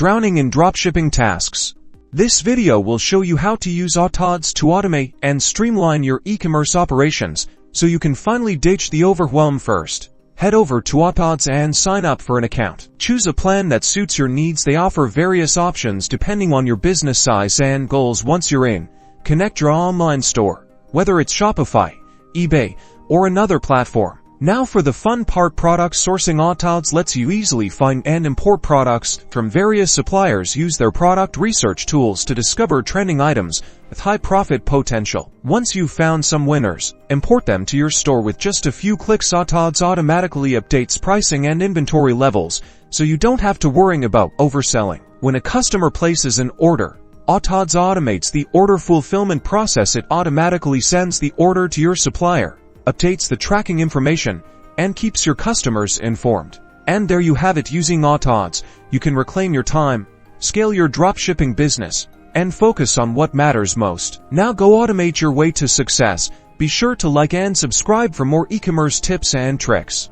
Drowning in dropshipping tasks. This video will show you how to use Autods to automate and streamline your e-commerce operations so you can finally ditch the overwhelm first. Head over to Autods and sign up for an account. Choose a plan that suits your needs. They offer various options depending on your business size and goals. Once you're in, connect your online store, whether it's Shopify, eBay, or another platform. Now for the fun part, product sourcing. Autods lets you easily find and import products from various suppliers. Use their product research tools to discover trending items with high profit potential. Once you've found some winners, import them to your store with just a few clicks. Autods automatically updates pricing and inventory levels, so you don't have to worry about overselling. When a customer places an order, Autods automates the order fulfillment process. It automatically sends the order to your supplier, updates the tracking information, and keeps your customers informed. And there you have it. Using Autods, you can reclaim your time, scale your dropshipping business, and focus on what matters most. Now go automate your way to success. Be sure to like and subscribe for more e-commerce tips and tricks.